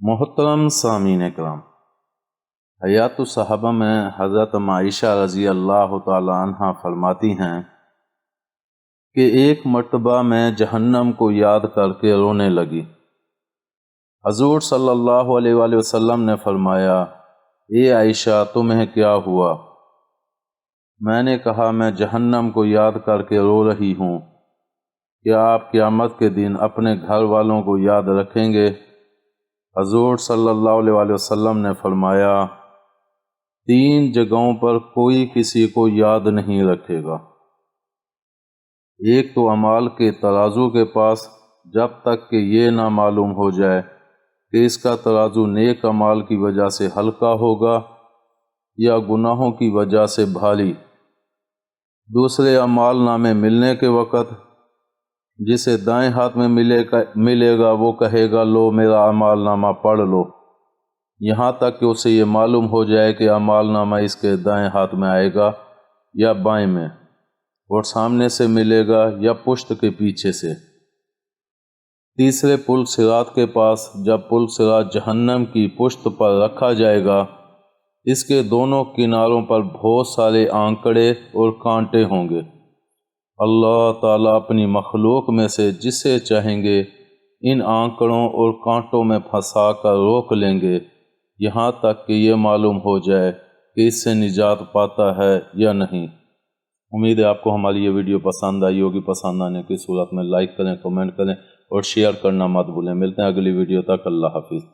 محترم سامعین کرام، حیات الصحابہ میں حضرت عائشہ رضی اللہ تعالی عنہ فرماتی ہیں کہ ایک مرتبہ میں جہنم کو یاد کر کے رونے لگی۔ حضور صلی اللہ علیہ وآلہ وسلم نے فرمایا، اے عائشہ تمہیں کیا ہوا؟ میں نے کہا، میں جہنم کو یاد کر کے رو رہی ہوں۔ کیا آپ قیامت کے دن اپنے گھر والوں کو یاد رکھیں گے؟ حضور صلی اللہ علیہ وآلہ وسلم نے فرمایا، 3 جگہوں پر کوئی کسی کو یاد نہیں رکھے گا۔ ایک تو اعمال کے ترازو کے پاس، جب تک کہ یہ نہ معلوم ہو جائے کہ اس کا ترازو نیک اعمال کی وجہ سے ہلکا ہوگا یا گناہوں کی وجہ سے بھاری۔ دوسرے، اعمال نامے ملنے کے وقت جسے دائیں ہاتھ میں ملے گا وہ کہے گا، لو میرا اعمال نامہ پڑھ لو، یہاں تک کہ اسے یہ معلوم ہو جائے کہ اعمال نامہ اس کے دائیں ہاتھ میں آئے گا یا بائیں میں، اور سامنے سے ملے گا یا پشت کے پیچھے سے۔ تیسرے، پل صراط کے پاس، جب پل صراط جہنم کی پشت پر رکھا جائے گا، اس کے دونوں کناروں پر بہت سارے آنکڑے اور کانٹے ہوں گے۔ اللہ تعالیٰ اپنی مخلوق میں سے جسے چاہیں گے ان آنکڑوں اور کانٹوں میں پھنسا کر روک لیں گے، یہاں تک کہ یہ معلوم ہو جائے کہ اس سے نجات پاتا ہے یا نہیں۔ امید ہے آپ کو ہماری یہ ویڈیو پسند آئی ہوگی۔ پسند آنے کی صورت میں لائک کریں، کمنٹ کریں اور شیئر کرنا مت بھولیں۔ ملتے ہیں اگلی ویڈیو تک، اللہ حافظ۔